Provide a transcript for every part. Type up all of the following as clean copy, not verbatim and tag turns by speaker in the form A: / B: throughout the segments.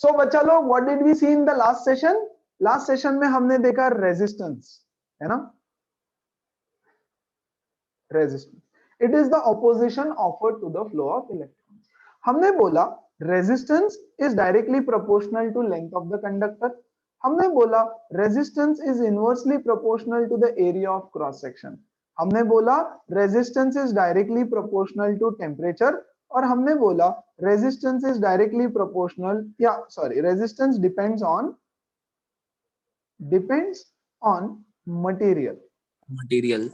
A: सो बच्चा लोग, what did we see in the last session? Last session में हमने देखा रेजिस्टेंस, है ना? Resistance, it is the opposition offered to the flow of electron. हमने बोला resistance is directly proportional to length of the conductor. हमने बोला resistance is inversely proportional to the area of cross section. हमने बोला resistance is directly proportional to temperature. और हमने बोला resistance is directly proportional, या sorry, resistance depends on material.
B: Material,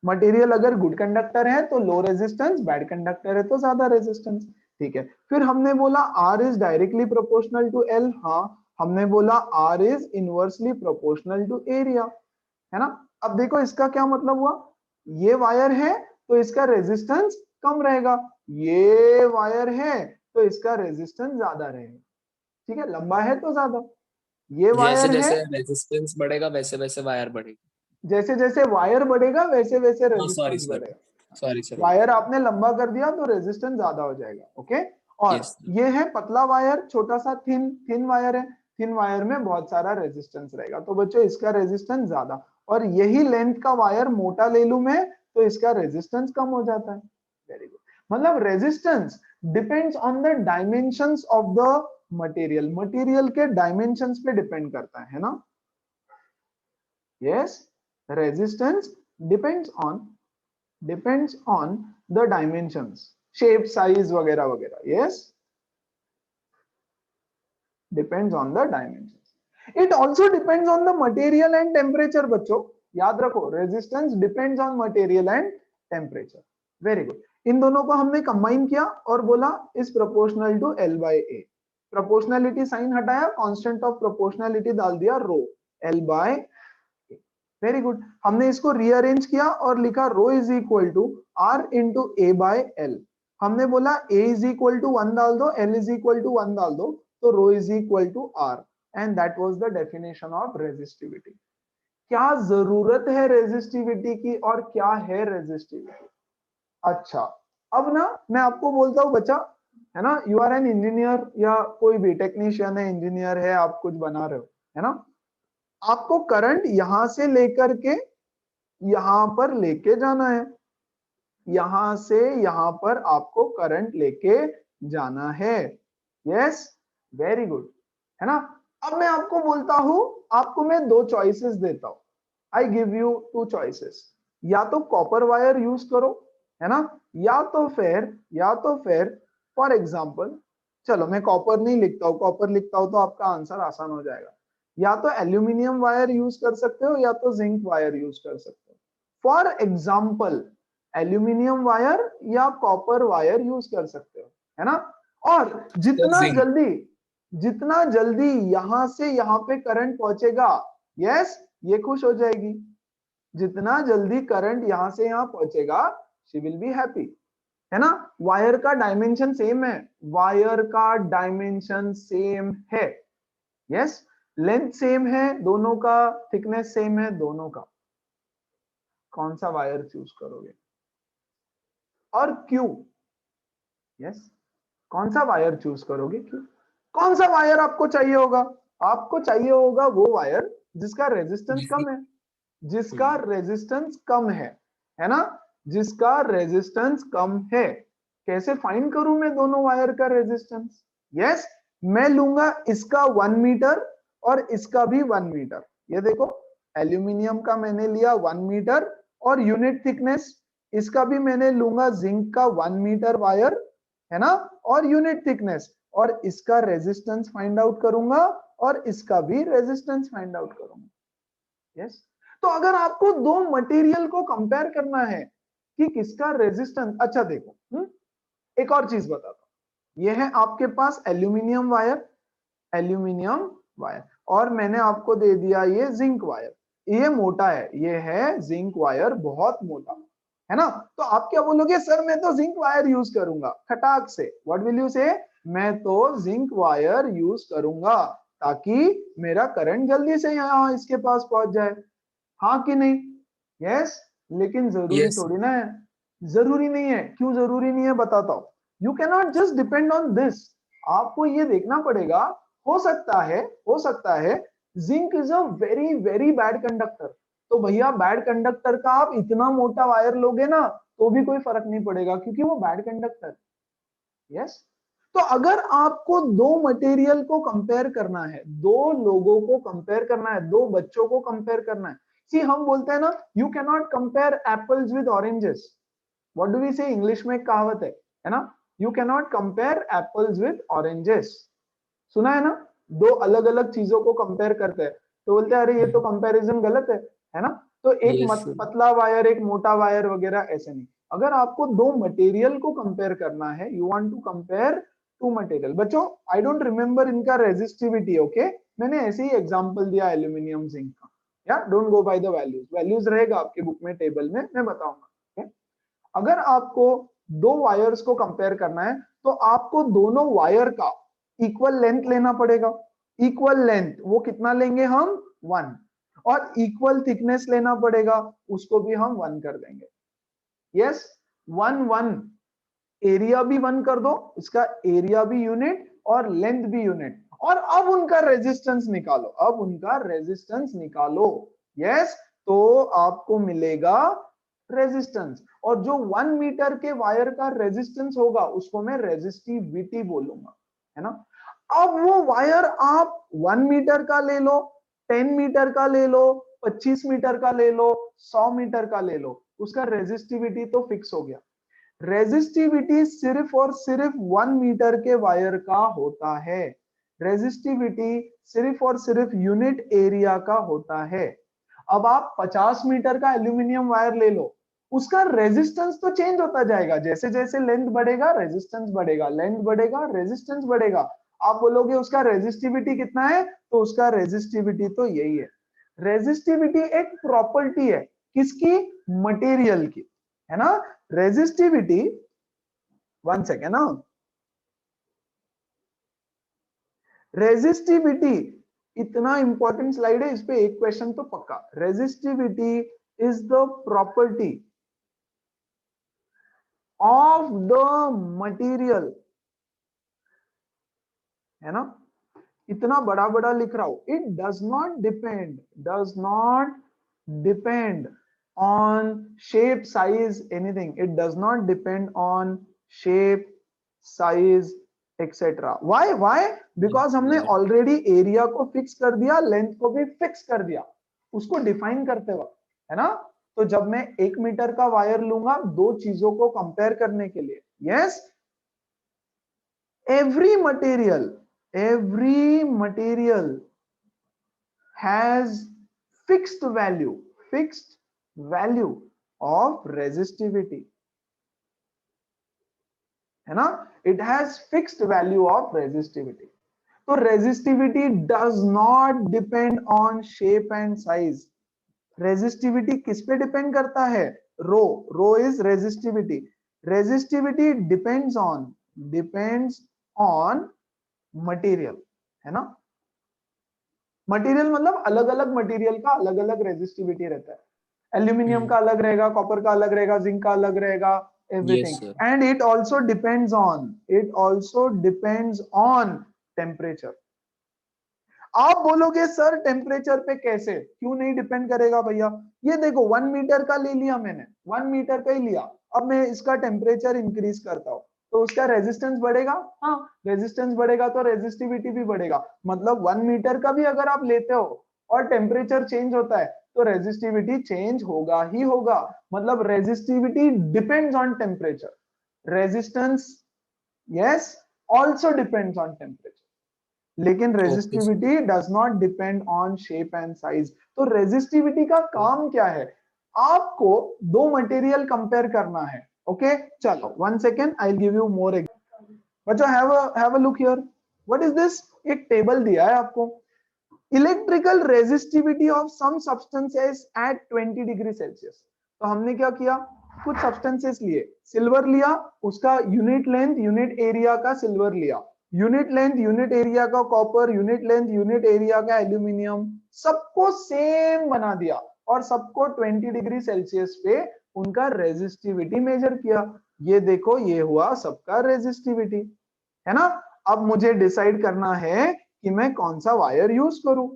A: material अगर good conductor है तो लो रेजिस्टेंस, बैड कंडक्टर है तो ज्यादा रेजिस्टेंस। ठीक है, फिर हमने बोला R is directly proportional to L। हाँ, हमने बोला R is inversely proportional to area, है ना? अब देखो इसका क्या मतलब हुआ, ये वायर है तो इसका रेजिस्टेंस कम रहेगा, ये वायर है तो इसका रेजिस्टेंस ज्यादा रहेगा। ठीक है, लंबा है तो ज्यादा, ये
B: जैसे
A: वायर है,
B: जैसे रेजिस्टेंस बढ़ेगा वैसे वैसे वायर बढ़ेगी।
A: जैसे जैसे वायर बढ़ेगा वैसे वैसे
B: सॉरी
A: रेजिस्टेंस
B: सॉरी
A: बढ़ेगा।
B: सॉरी
A: वायर आपने लंबा कर दिया तो रेजिस्टेंस ज्यादा हो जाएगा। ओके, और
B: यस
A: ये है पतला वायर, छोटा सा थिन वायर है, थिन वायर में बहुत सारा रेजिस्टेंस रहेगा, तो बच्चों इसका रेजिस्टेंस ज्यादा। और यही लेंथ का वायर मोटा ले लूं मैं तो इसका रेजिस्टेंस कम हो जाता है। वेरी गुड, मतलब resistance depends on the dimensions of the material, material के डायमेंशंस पे डिपेंड करता है ना? Yes, resistance depends on the dimensions, shape, size वगैरह वगैरह। Yes, depends on the dimensions. It also depends on the material and temperature. बच्चों याद रखो, resistance depends on material and temperature. Very good, इन दोनों को हमने कंबाइन किया और बोला is proportional to L by A। Proportionality sign हटाया, कांस्टेंट ऑफ प्रोपोर्शनलिटी डाल दिया rho, L by A। Very good, हमने इसको रीअरेंज किया और लिखा rho is equal to R into A by L। हमने बोला A इज इक्वल टू 1 डाल दो, L इज इक्वल टू 1 डाल दो, तो rho is equal to R, and that was the definition of resistivity. क्या जरूरत है रेजिस्टिविटी की और क्या है रेजिस्टिविटी? अच्छा, अब ना मैं आपको बोलता हूँ बच्चा, है ना, यू आर एन इंजीनियर या कोई भी टेक्नीशियन है, इंजीनियर है, आप कुछ बना रहे हो, है ना? आपको करंट यहां से लेकर के यहां पर लेके जाना है, यहां से यहां पर आपको करंट लेके जाना है। यस, वेरी गुड, है ना? अब मैं आपको बोलता हूं, आपको मैं दो चॉइसेस देता हूं, आई गिव यू टू चॉइसेस, या तो कॉपर वायर यूज करो, है ना, या तो फिर फॉर एग्जांपल, चलो मैं कॉपर नहीं लिखता हूं, कॉपर लिखता हूं तो आपका आंसर आसान हो जाएगा, या तो एल्यूमिनियम वायर यूज कर सकते हो या तो जिंक वायर यूज कर सकते हो। फॉर एग्जाम्पल एल्यूमिनियम वायर या कॉपर वायर यूज कर सकते हो, है ना? और जितना जल्दी यहां से यहां पे करंट पहुंचेगा, यस, ये खुश हो जाएगी। जितना जल्दी करंट यहां से यहां पहुंचेगा, शी विल बी हैप्पी, है ना? वायर का डायमेंशन सेम है, वायर का डायमेंशन सेम है, यस, लेंथ सेम है दोनों का, थिकनेस सेम है दोनों का। कौन सा वायर चूज करोगे और क्यों? यस, कौन सा वायर चूज करोगे, क्यों? कौन सा वायर आपको चाहिए होगा? आपको चाहिए होगा वो वायर जिसका रेजिस्टेंस कम है, जिसका रेजिस्टेंस कम है ना? जिसका रेजिस्टेंस कम है। कैसे फाइंड करूं मैं दोनों वायर का रेजिस्टेंस? यस, मैं लूंगा इसका 1 मीटर और इसका भी 1 मीटर। ये देखो, एल्यूमिनियम का मैंने लिया 1 मीटर और यूनिट थिकनेस, इसका भी मैंने लूंगा जिंक का 1 मीटर वायर, है ना, और यूनिट थिकनेस, और इसका रेजिस्टेंस फाइंड आउट करूंगा और इसका भी रेजिस्टेंस फाइंड आउट करूंगा। यस, तो अगर आपको दो मटेरियल को कंपेयर करना है कि किसका रेजिस्टेंस, अच्छा देखो, एक और चीज बताता हूं, यह है आपके पास एल्यूमिनियम वायर और मैंने आपको दे दिया ये जिंक वायर, ये मोटा है, ये है जिंक वायर, बहुत मोटा, है ना? तो आप क्या बोलोगे, सर मैं तो जिंक वायर यूज करूंगा, खटाक से, व्हाट विल यू से? मैं तो जिंक वायर यूज करूंगा ताकि मेरा करंट जल्दी से यहाँ इसके पास पहुंच जाए, हाँ कि नहीं? यस, लेकिन जरूरी
B: यस
A: थोड़ी ना है, जरूरी नहीं है। क्यों जरूरी नहीं है बताता हूं। You can not just depend on this, आपको ये देखना पड़ेगा हो सकता है zinc is a very very bad conductor, तो भैया बैड कंडक्टर का आप इतना मोटा वायर लोगे ना तो भी कोई फर्क नहीं पड़ेगा क्योंकि वो बैड कंडक्टर। यस, तो अगर आपको दो मटेरियल को कंपेयर करना है, दो लोगों को कंपेयर करना है, दो बच्चों को कंपेयर करना है, सी हम बोलते हैं ना you can not compare apples with oranges. What do we say, English में एक कहावत है ना, you can not compare apples with oranges. सुना है ना, दो अलग अलग चीजों को कंपेयर करते हैं तो बोलते हैं अरे ये तो कंपैरिजन गलत है ना। तो एक
B: यस सर।
A: पतला वायर एक मोटा वायर वगैरह ऐसे नहीं, अगर आपको दो मटेरियल को कंपेयर करना है, you want to compare to material. बच्चों आई डोंट रिमेम्बर इनका रेजिस्टिविटी, ओके, मैंने ऐसे ही एग्जांपल दिया एल्यूमिनियम जिंक का, या don't go by the values, values रहेगा आपके बुक में टेबल में, मैं बताऊंगा। okay? अगर आपको दो वायर्स को कंपेयर करना है तो आपको दोनों वायर का इक्वल लेंथ लेना पड़ेगा। इक्वल लेंथ वो कितना लेंगे हम, 1, और इक्वल थिकनेस लेना पड़ेगा, उसको भी हम 1 कर देंगे। यस, 1 1, एरिया भी 1 कर दो, इसका एरिया भी यूनिट और लेंथ भी यूनिट, और अब उनका रेजिस्टेंस निकालो, अब उनका रेजिस्टेंस निकालो। यस, तो आपको मिलेगा रेजिस्टेंस, और जो 1 मीटर के वायर का रेजिस्टेंस होगा उसको मैं रेजिस्टिविटी बोलूंगा, है ना। अब वो वायर आप 1 मीटर का ले लो, 10 मीटर का ले लो, 25 मीटर का ले लो, 100 मीटर का ले लो, उसका रेजिस्टिविटी तो फिक्स हो गया। रेजिस्टिविटी सिर्फ और सिर्फ 1 मीटर के वायर का होता है, रेजिस्टिविटी सिर्फ और सिर्फ यूनिट एरिया का होता है। अब आप 50 मीटर का एल्यूमिनियम वायर ले लो, उसका रेजिस्टेंस तो चेंज होता जाएगा, जैसे जैसे लेंथ बढ़ेगा रेजिस्टेंस बढ़ेगा, लेंथ बढ़ेगा रेजिस्टेंस बढ़ेगा। आप बोलोगे उसका रेजिस्टिविटी कितना है, तो उसका रेजिस्टिविटी तो यही है। रेजिस्टिविटी एक प्रॉपर्टी है, किसकी, मटेरियल की, है ना। रेजिस्टिविटी, 1 सेकेंड ना, रेजिस्टिविटी इतना इंपॉर्टेंट स्लाइड है, इस पे एक क्वेश्चन तो पक्का। Resistivity is the property of the material, है ना। इतना बड़ा बड़ा लिख रहा हूं, it does not depend on shape size anything, it does not depend on shape size etcetera. Why because हमने ऑलरेडी एरिया को फिक्स कर दिया, लेंथ को भी फिक्स कर दिया उसको डिफाइन करते वक्त, है ना। तो जब मैं 1 मीटर का वायर लूंगा दो चीजों को कंपेयर करने के लिए, yes, every material has fixed value of resistivity, है ना, it has fixed value of resistivity। तो resistivity does not depend on shape and size। resistivity किस पे डिपेंड करता है, rho is resistivity depends on material, है ना। मटेरियल मतलब अलग अलग मटेरियल का अलग अलग रेजिस्टिविटी रहता है, एल्यूमिनियम का अलग रहेगा, कॉपर का अलग रहेगा, जिंक का अलग रहेगा,
B: yes
A: everything.
B: Sir.
A: And it also depends on temperature. आप बोलोगे सर टेम्परेचर पे कैसे, क्यों नहीं डिपेंड करेगा भैया, ये देखो 1 मीटर का ले लिया मैंने, 1 मीटर का ही लिया, अब मैं इसका टेम्परेचर इंक्रीज करता हूं तो उसका रेजिस्टेंस बढ़ेगा, हाँ रेजिस्टेंस बढ़ेगा तो रेजिस्टिविटी भी बढ़ेगा। मतलब 1 मीटर का भी अगर आप लेते हो और टेम्परेचर चेंज होता है तो रेजिस्टिविटी चेंज होगा ही होगा। मतलब resistivity depends on temperature, resistance yes also depends on temperature, लेकिन
B: okay sir.
A: Resistivity does not depend on shape and size. तो रेजिस्टिविटी का काम क्या है, आपको दो मटेरियल कंपेयर करना है, ओके चलो 1 second I give you more example. बच्चों have a look here, what is this, एक टेबल दिया है आपको, electrical resistivity of some substances at 20 degree Celsius. तो हमने क्या किया, कुछ सब्सटेंसेस लिए, सिल्वर लिया, उसका यूनिट लेंथ यूनिट एरिया का सिल्वर लिया, यूनिट लेंथ यूनिट एरिया का copper, unit length unit area का एल्यूमिनियम, सबको सेम बना दिया और सबको 20 डिग्री सेल्सियस पे उनका रेजिस्टिविटी मेजर किया। ये देखो ये हुआ सबका रेजिस्टिविटी, है ना। अब मुझे डिसाइड करना है कि मैं कौन सा वायर यूज करूं,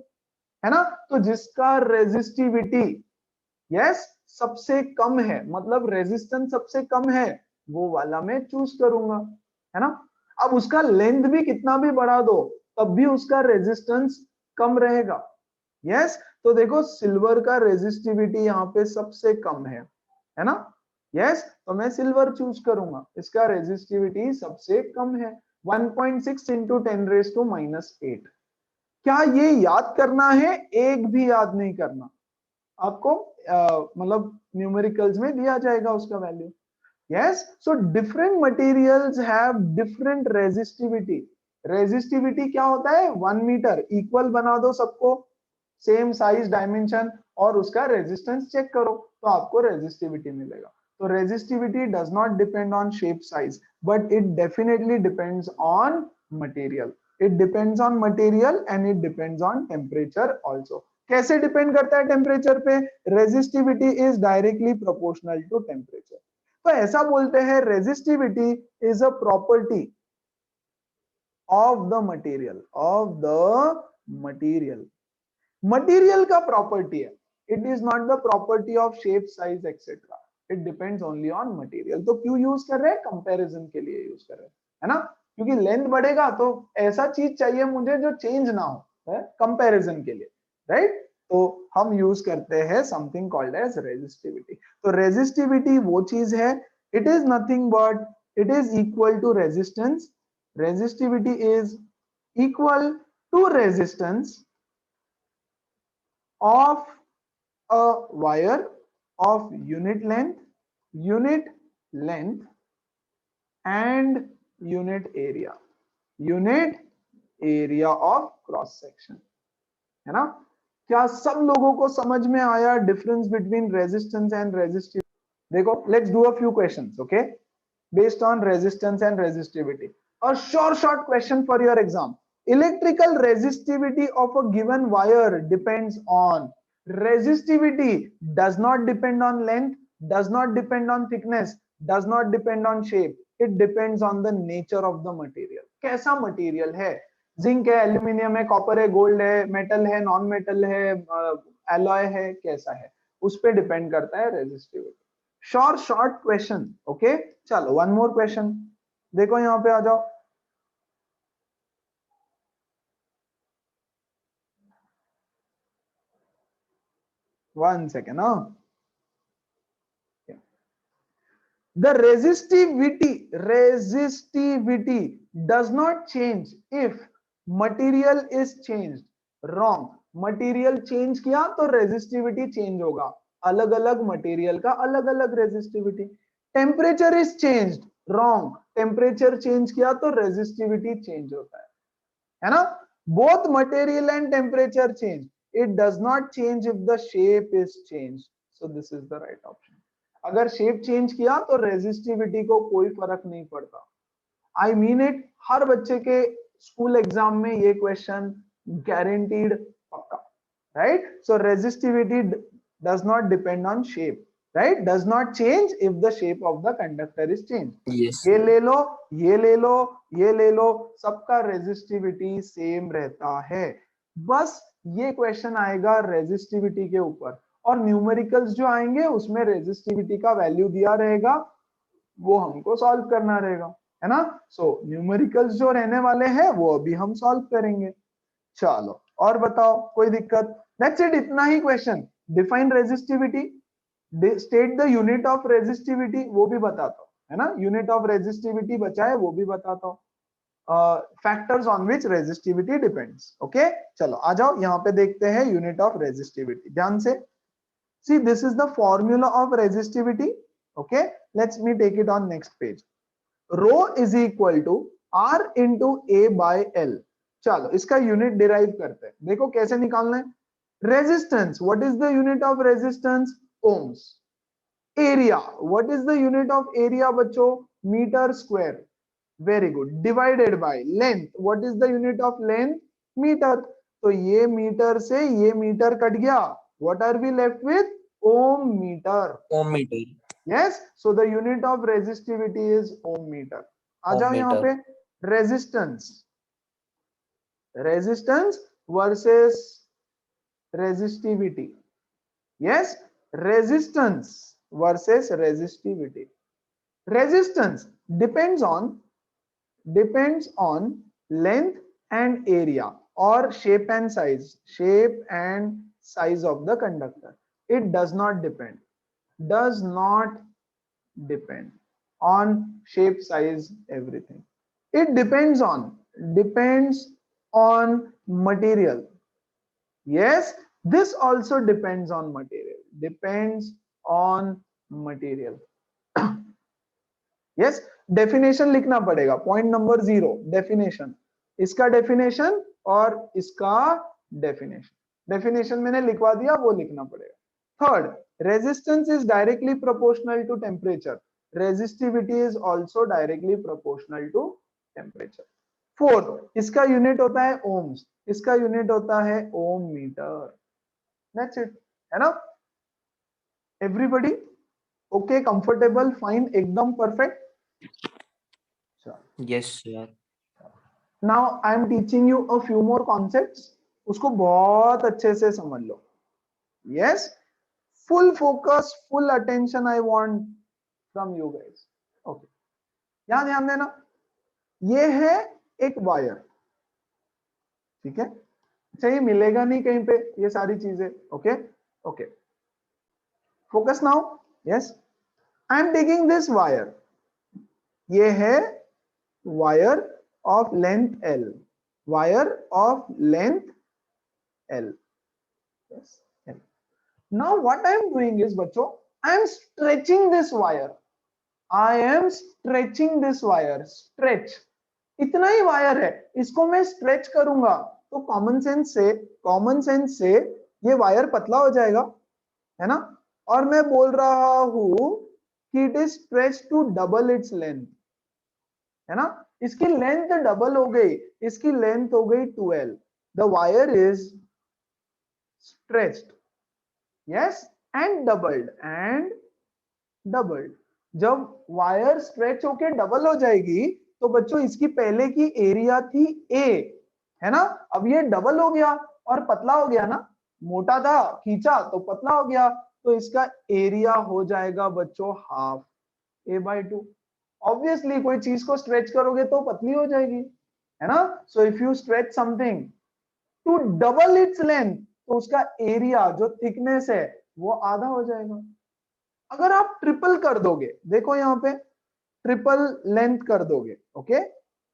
A: है ना। तो जिसका रेजिस्टिविटी यस सबसे कम है, मतलब रेजिस्टेंस सबसे कम है, वो वाला मैं चूज करूंगा, है ना। अब उसका लेंथ भी कितना भी बढ़ा दो तब भी उसका रेजिस्टेंस कम रहेगा। यस तो देखो सिल्वर का रेजिस्टिविटी यहाँ पे सबसे कम है ना। यस तो मैं सिल्वर चूज करूंगा, इसका रेजिस्टिविटी सबसे कम है 1.6 इंटू 10⁻⁻8। क्या ये याद करना है? एक भी याद नहीं करना आपको, मतलब न्यूमेरिकल्स में दिया जाएगा उसका value. yes so different materials have different resistivity। resistivity क्या होता है? 1 मीटर इक्वल बना दो सबको, सेम साइज डायमेंशन, और उसका रेजिस्टेंस चेक करो तो आपको रेजिस्टिविटी मिलेगा। तो resistivity does not depend on shape size but it definitely depends on material. It depends on material and it depends on temperature also. कैसे डिपेंड करता है टेम्परेचर पे? Resistivity is directly proportional to temperature. तो ऐसा बोलते हैं resistivity is a property of the material. Material का property है, it is not the property of shape size etcetera. It depends only on material. तो क्यों यूज कर रहे हैं? कंपैरिजन के लिए यूज कर रहे हैं, है ना। क्योंकि लेंथ बढ़ेगा तो ऐसा चीज चाहिए मुझे जो चेंज ना हो, है कंपैरिजन के लिए, राइट। तो हम यूज करते हैं समथिंग कॉल्ड एज रेजिस्टिविटी। तो रेजिस्टिविटी वो चीज है, it is nothing but it is equal to resistance. Resistivity is equal to resistance of a wire of unit length and unit area of cross section, है ना। क्या सब लोगों को समझ में आया difference between resistance and resistivity? देखो let's do a few questions, okay, based on resistance and resistivity. A short question for your exam. Electrical resistivity of a given wire depends on resistivity, does not depend on length, does not depend on thickness, does not depend on shape. It depends on the nature of the material. कैसा material है? Zinc है, aluminium है, copper है, gold है, metal है, non metal है, alloy है, कैसा है, उस पर डिपेंड करता है रेजिस्टिविटी। Short question, okay. चलो वन मोर क्वेश्चन, देखो यहां पे आ जाओ। One second, the resistivity does not change if material is changed। wrong। Material change किया तो रेजिस्टिविटी चेंज होगा, अलग अलग मटेरियल का अलग अलग resistivity. Temperature is changed, wrong. Temperature change किया तो रेजिस्टिविटी चेंज होता है ना। Both material and temperature change, it does not change if the shape is change. So this is the right option. अगर शेप चेंज किया तो resistivity को कोई फर्क नहीं पड़ता। आई मीन इट, हर बच्चे के स्कूल एग्जाम में ये क्वेश्चन गारंटीड, पक्का, right. So resistivity does not depend on shape, right, does not change if the shape of the conductor is change.
B: Yes.
A: ये ले लो, ये ले लो, ये ले लो, सबका रेजिस्टिविटी सेम रहता है। बस ये क्वेश्चन आएगा रेजिस्टिविटी के ऊपर, और न्यूमेरिकल्स जो आएंगे उसमें रेजिस्टिविटी का वैल्यू दिया रहेगा, वो हमको सॉल्व करना रहेगा, है ना। सो न्यूमेरिकल्स जो रहने वाले हैं वो अभी हम सॉल्व करेंगे। चलो और बताओ, कोई दिक्कत? दैट्स इट, इतना ही question. Define resistivity, state the unit of resistivity, वो भी बताता हूँ, है ना। यूनिट ऑफ रेजिस्टिविटी बचा है, वो भी बताता हूँ। Factors on which resistivity depends, okay. चलो आ जाओ, यहाँ पे देखते हैं यूनिट ऑफ रेजिस्टिविटी ध्यान से। See, this is the formula of resistivity. Okay, let's me take it on next page. Rho is equal to R into A by L. चलो इसका यूनिट डिराइव करते हैं, देखो कैसे निकालना है। Resistance, what is the unit of resistance? Ohms. Area, what is the unit of area बच्चों? Metre square. Very good. Divided by length, what is the unit of length? Metre. तो ये metre से ये मीटर कट गया, what are we left with? Ohm meter.
B: Ohm meter.
A: Yes, so the unit of resistivity is ohm meter. आ
B: Ohm
A: जाओ यहाँ
B: meter.
A: पे resistance. resistance versus resistivity. Yes, resistance versus resistivity. Resistance depends on length and area or shape and size of the conductor. It does not depend on shape, size, everything. It depends on material. Yes, this also depends on material. Yes definition लिखना पड़ेगा. Point number 0 definition. इसका definition और इसका definition मैंने लिखवा दिया, वो लिखना पड़ेगा. Third, resistance is directly proportional to temperature. Resistivity is also directly proportional to temperature. Fourth, इसका यूनिट होता है ओम्स. इसका यूनिट होता है ओम मीटर. दैट्स इट, है ना. एवरीबॉडी ओके, कंफर्टेबल, फाइन, एकदम perfect.
B: Yes, sir.
A: Now I am teaching you a few more concepts. उसको बहुत अच्छे से समझ लो. Yes, full focus, full attention I want from you guys. Okay. यहाँ ध्यान देना. ये है एक वायर. ठीक है. अच्छा, ये मिलेगा नहीं कहीं पे ये सारी चीजें. Okay okay. Focus now. Yes, I am taking this wire. ये है wire of length L. Wire of length L. Yes, L. Now what I am doing is, बच्चों, I am stretching this wire. Stretch. इतना ही wire है, इसको मैं stretch करूंगा तो common sense से ये वायर पतला हो जाएगा, है ना. और मैं बोल रहा हूं कि it is stretch to double its length, है ना. इसकी लेंथ डबल हो गई, इसकी लेंथ हो गई 12. The wire is stretched. Yes, and doubled. जब वायर स्ट्रेच होके डबल हो जाएगी तो बच्चों इसकी पहले की एरिया थी ए, है ना. अब ये डबल हो गया और पतला हो गया ना. मोटा था, खींचा तो पतला हो गया, तो इसका एरिया हो जाएगा बच्चों हाफ a/2. ऑब्वियसली कोई चीज को स्ट्रेच करोगे तो पतली हो जाएगी, है ना. So if you stretch something to double its length तो उसका एरिया जो थिकनेस है वो आधा हो जाएगा. अगर आप ट्रिपल कर दोगे, देखो यहाँ पे ट्रिपल लेंथ कर दोगे. Okay,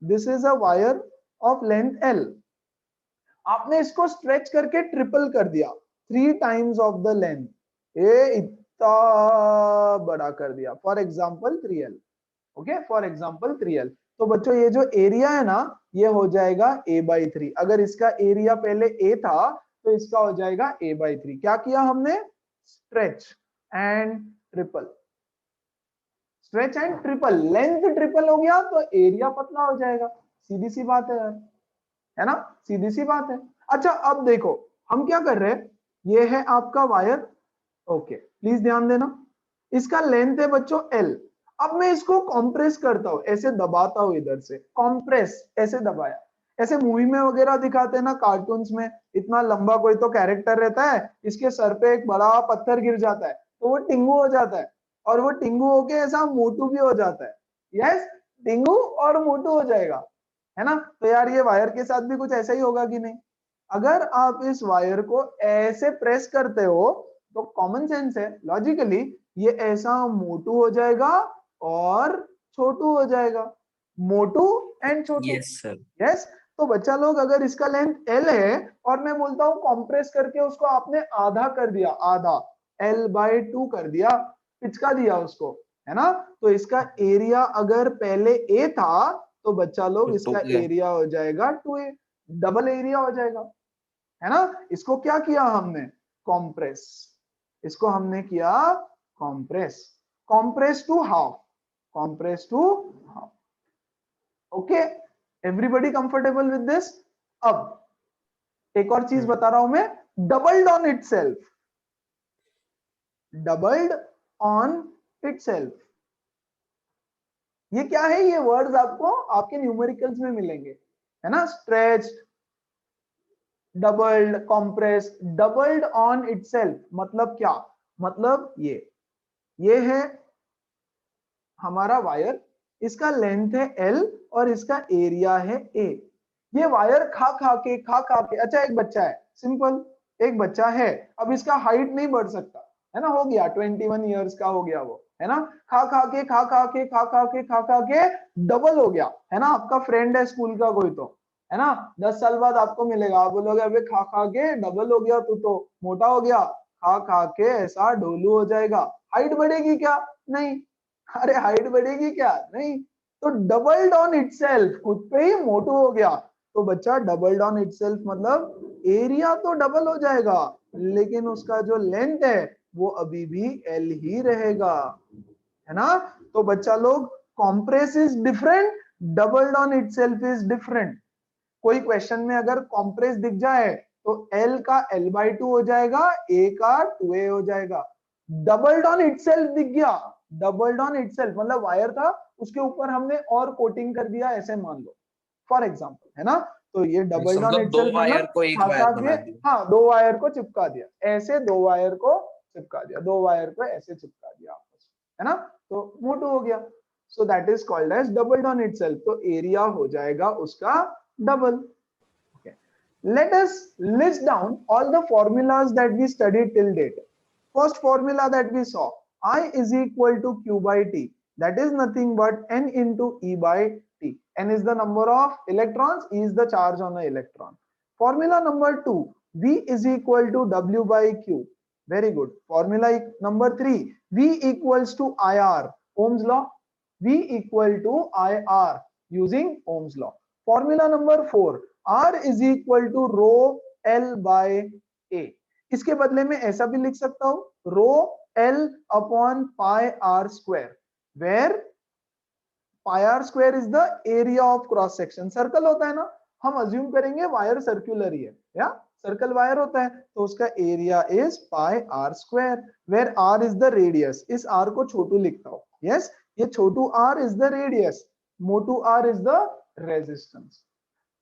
A: this is a wire of length L. आपने इसको स्ट्रेच करके ट्रिपल कर दिया, 3 टाइम्स ऑफ द लेंथ. ये इतना बड़ा कर दिया, for example 3L. Okay, for example 3L. तो बच्चों ये जो एरिया है ना, ये हो जाएगा a/3. अगर इसका एरिया पहले a था तो इसका हो जाएगा a/3. क्या किया हमने? Stretch and triple. Length triple हो गया तो एरिया पतला हो जाएगा. सीधी सी बात है यार, है ना. सीधी सी बात है. अच्छा, अब देखो हम क्या कर रहे हैं. ये है आपका वायर. ओके, प्लीज ध्यान देना. इसका लेंथ है बच्चों L. अब मैं इसको कॉम्प्रेस करता हूं, ऐसे दबाता हूं, इधर से कॉम्प्रेस, ऐसे दबाया. ऐसे मूवी में वगैरह दिखाते हैं ना, कार्टून्स में, इतना लंबा कोई तो कैरेक्टर रहता है, इसके सर पे एक बड़ा पत्थर गिर जाता है तो वो टिंगू हो जाता है, और वो टिंगू होके ऐसा मोटू भी हो जाता है. यस, टिंगू और मोटू हो जाएगा, है ना. तो यार ये वायर के साथ भी कुछ ऐसा ही होगा कि नहीं. अगर आप इस वायर को ऐसे प्रेस करते हो तो कॉमन सेंस है, लॉजिकली ये ऐसा मोटू हो जाएगा और छोटू हो जाएगा. मोटू एंड छोटू.
B: Yes, sir.
A: यस. तो बच्चा लोग, अगर इसका लेंथ L है और मैं बोलता हूं कॉम्प्रेस करके उसको आपने आधा कर दिया, आधा L/2 कर दिया, पिचका दिया उसको, है ना. तो इसका एरिया अगर पहले A था तो बच्चा लोग
B: तो
A: इसका
B: टोटल है.
A: एरिया हो जाएगा 2A. डबल एरिया हो जाएगा, है ना. इसको क्या किया हमने? कॉम्प्रेस. इसको हमने किया compress. Compress to half. Okay, everybody comfortable with this. अब एक और चीज बता रहा हूं मैं. Doubled on itself. ये क्या है? ये वर्ड्स आपको आपके न्यूमेरिकल्स में मिलेंगे, है ना. Stretched, doubled, compress, doubled on itself मतलब क्या, मतलब ये है हमारा वायर, इसका लेंथ है L और इसका एरिया है A। ये वायर खा खा के, अच्छा एक बच्चा है, सिंपल, एक बच्चा है, अब इसका हाइट नहीं बढ़ सकता है ना, हो गया 21 इयर्स का हो गया वो, है ना, खा खा के डबल हो गया, है ना, आपका फ्रेंड है स्कूल का कोई तो, है ना, 10 साल बाद आपको मिलेगा, आप बोलोगे अबे खा के डबल हो गया, तू तो मोटा हो गया, खा के ऐसा ढोलू हो जाएगा, हाइट बढ़ेगी क्या, नहीं, अरे हाइट बढ़ेगी क्या, नहीं, तो डबल्ड ऑन इटसेल्फ, खुद पे ही मोटू हो गया, तो बच्चा डबल्ड ऑन इटसेल्फ मतलब एरिया तो डबल हो जाएगा, लेकिन उसका जो लेंथ है वो अभी भी L ही रहेगा, है ना, तो बच्चा लोग compress is different, doubled on itself is different. कोई क्वेश्चन में अगर कॉम्प्रेस दिख जाए तो L का L/2 हो जाएगा, A का 2A हो जाएगा। डबल्ड ऑन इटसेल्फ दिख गया, डबल्ड ऑन इटसेल्फ मतलब वायर था, उसके ऊपर हमने और कोटिंग कर दिया, ऐसे मान लो फॉर एग्जांपल, है ना, तो ये डबल्ड ऑन
B: मतलब दो
A: इटसेल्फ
B: वायर
A: मतलब
B: को एक
A: खा
B: वायर
A: के,
B: बना दिया।
A: हाँ दो वायर को चिपका दिया, ऐसे दो वायर को चिपका दिया, दो वायर को ऐसे चिपका दिया आपस में, है ना, तो मोटू हो गया, so that is called as doubled on itself, तो एरिया हो जाएगा उसका double. Okay. Let us list down all the formulas that we studied till date. First formula that we saw, I is equal to Q by T. That is nothing but N into E by T. N is the number of electrons, E is the charge on the electron. Formula number 2, V is equal to W by Q. Very good. Formula number 3, V equals to IR. Ohm's law. V equal to IR using Ohm's law. Formula number 4, R is equal to rho L by A. इसके बदले में ऐसा भी लिख सकता हूं, rho L upon pi R square, where pi R square is the area of cross section. Circle होता है ना, हम अज्यूम करेंगे वायर सर्कुलर ही है, या सर्कल वायर होता है, तो उसका area is pi r square, where r is the radius, इस आर को छोटू लिखता हूं, यस, ये छोटू आर इज द रेडियस, मोटू आर इज द रेजिस्टेंस।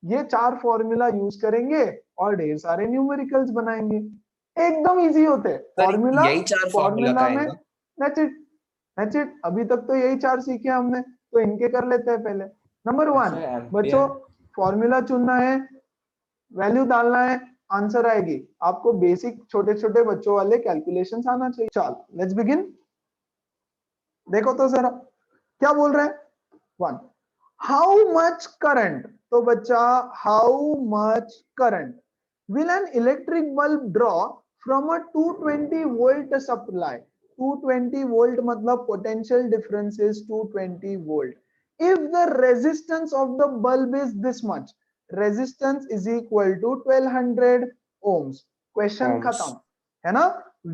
A: ये चार फॉर्मूला यूज करेंगे और ढेर सारे न्यूमेरिकल्स बनाएंगे, एकदम इजी होते हैं
B: सर
A: फॉर्मूला,
B: यही चार फॉर्मूला का
A: फॉर्मूला में
B: आएगा।
A: दैट्स इट, अभी तक तो यही चार सीखे हमने, तो इनके कर लेते हैं पहले। नंबर 1
B: अच्छा
A: बच्चों,
B: एम्पियर।
A: फॉर्मूला चुनना है, वैल्यू डालना है, आंसर आएगी, आपको बेसिक छोटे छोटे बच्चों वाले कैलकुलेशंस आना चाहिए। चल लेट्स बिगिन, देखो तो जरा क्या बोल रहे हैं। 1, हाउ मच करंट, तो बच्चा how much current will an electric bulb draw from a 220 volt supply, 220 volt मतलब potential difference is 220 volt, if the resistance of the bulb is this much, resistance is equal to 1200 ohms, question
B: ohms।
A: खत्म, है ना,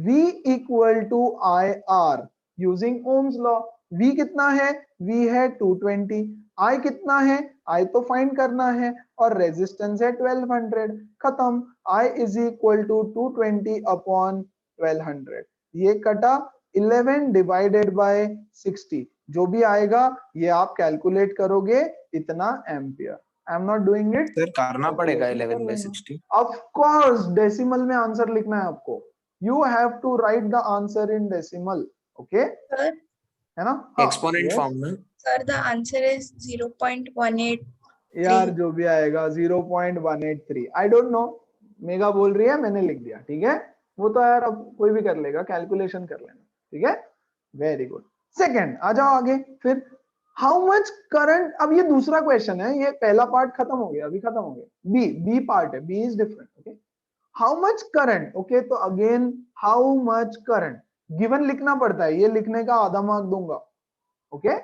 A: V equal to IR using Ohms law। V कितना है, V है 220, I कितना है, I तो find करना है, और रेजिस्टेंस है 1200, खत्म, I is equal to 220 upon 1200, ये कटा 11 डिवाइडेड बाय 60, जो भी आएगा ये आप कैलकुलेट करोगे, इतना ampere. I am not doing it,
B: sir करना पड़ेगा 11/60।
A: ऑफ कोर्स डेसिमल में आंसर लिखना है आपको, you have to write the answer in decimal, okay,
C: Sir,
A: है ना, हाँ
B: एक्सपोनेंट
A: yes?
B: फॉर्म में।
C: sir, the answer is 0.183.
A: यार जो भी आएगा 0.183, आई डोंट नो, मेगा बोल रही है मैंने लिख दिया, ठीक है, वो तो यार अब कोई भी कर लेगा, कैलकुलेशन कर लेना, ठीक है, वेरी गुड। सेकंड आ जाओ आगे, फिर हाउ मच करंट, अब ये दूसरा क्वेश्चन है, ये पहला पार्ट खत्म हो गया, अभी खत्म हो गया, बी पार्ट है, B is different, okay, how much current, okay, तो again how much current given लिखना पड़ता है, ये लिखने का आधा मार्क दूंगा, okay,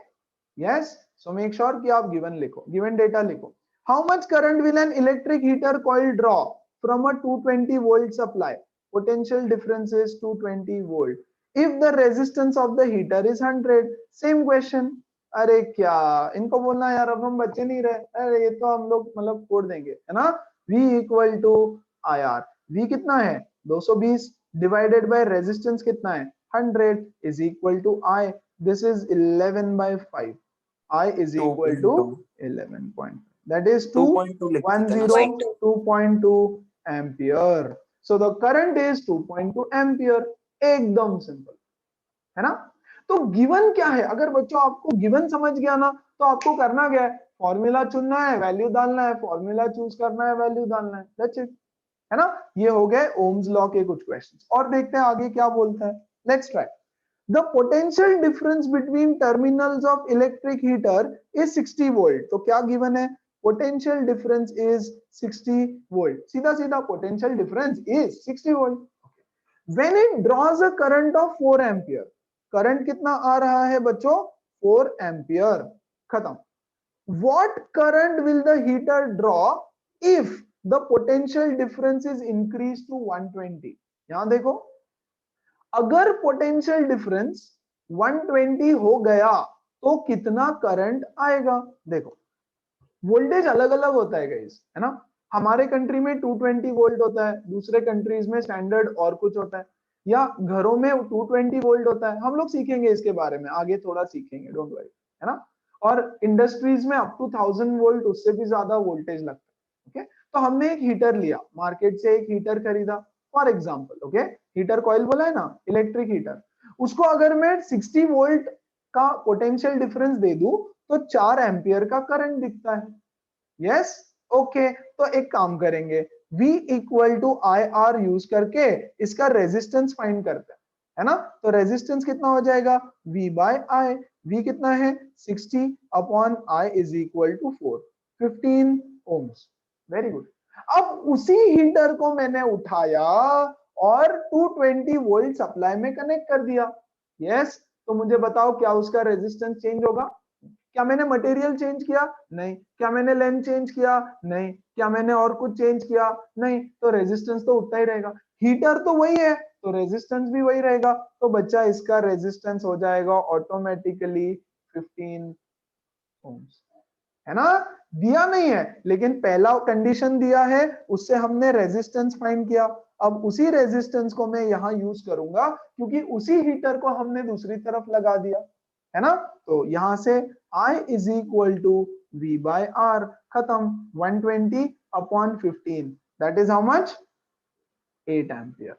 A: yes, so make sure कि आप given लिखो, given data लिखो। How much current will an electric heater coil draw from a 220 volt supply? Potential difference is 220 volt. If the resistance of the heater is 100, same question. अरे क्या इनको बोलना यार, अब हम बच्चे नहीं रहे, अरे ये तो हम लोग मतलब कोड देंगे, है ना, V equal to IR, V कितना है 220 डिवाइडेड बाय रेजिस्टेंस कितना है 100 is equal to I, this is 11/5, I is equal to 11 point, that is
B: 2.2 लिख देते ना।
A: 2.10, 2.2 ampere. So the current is 2.2 ampere. एकदम सिंपल है ना। तो गिवन क्या है, अगर बच्चों आपको गिवन समझ गया ना तो आपको करना क्या है, फॉर्मूला चुनना है, वैल्यू डालना है, फॉर्मूला चूज करना है, वैल्यू डालना है, दैट्स इट, है ना। ये हो गए ओम्स लॉ के कुछ क्वेश्चंस। और देखते हैं आगे क्या बोलता है, let's try. The potential difference between terminals of electric heater is 60 volt. तो क्या गिवन है, पोटेंशियल डिफरेंस इज 60 वोल्ट। सीधा सीधा potential difference is 60 volt. When it draws a current of 4 ampere, current कितना आ रहा है बच्चों, 4 एम्पियर, खत्म। What current will the heater draw if the potential difference is increased to 120? यहां देखो, अगर पोटेंशियल डिफरेंस 120 हो गया तो कितना करंट आएगा। देखो वोल्टेज अलग अलग होता है गाइस, है ना। हमारे कंट्री में 220 वोल्ट होता है, दूसरे कंट्रीज में स्टैंडर्ड और कुछ होता है, या घरों में 220 वोल्ट होता है। हम लोग सीखेंगे इसके बारे में आगे, थोड़ा सीखेंगे, डोंट वरी, है ना। और इंडस्ट्रीज में अप टू 1000 वोल्ट, उससे भी ज्यादा वोल्टेज लगता है। ओके, तो हमने एक हीटर लिया, मार्केट से एक हीटर खरीदा for example. Okay, heater coil बोला है ना, इलेक्ट्रिक हीटर। उसको अगर मैं 60 वोल्ट का पोटेंशियल डिफरेंस दे दूं तो 4 एम्पियर का करंट दिखता है। यस, ओके, तो एक काम करेंगे, V equal to I R use करके इसका रेजिस्टेंस फाइंड करते हैं, है ना। तो रेजिस्टेंस कितना हो जाएगा, V बाय आई। V कितना है, 60 upon I is equal to 4, 15 ohms. Very good. अब उसी हीटर को मैंने उठाया और 220 वोल्ट सप्लाई में कनेक्ट कर दिया। यस, तो मुझे बताओ क्या उसका रेजिस्टेंस चेंज होगा। क्या मैंने मटेरियल चेंज किया, नहीं। क्या मैंने लेंथ चेंज किया, नहीं। क्या मैंने और कुछ चेंज किया, नहीं। तो रेजिस्टेंस तो उतना ही रहेगा, हीटर तो वही है तो रेजिस्टेंस भी वही रहेगा। तो बच्चा इसका रेजिस्टेंस हो जाएगा ऑटोमेटिकली 15 ओम्स, है ना। दिया नहीं है लेकिन पहला कंडीशन दिया है, उससे हमने रेजिस्टेंस फाइंड किया। अब उसी रेजिस्टेंस को मैं यहां यूज करूंगा क्योंकि उसी हीटर को हमने दूसरी तरफ लगा दिया, है ना। तो यहां से I is equal to V by R, खत्म। 120 upon 15, that is how much, 8 ampere,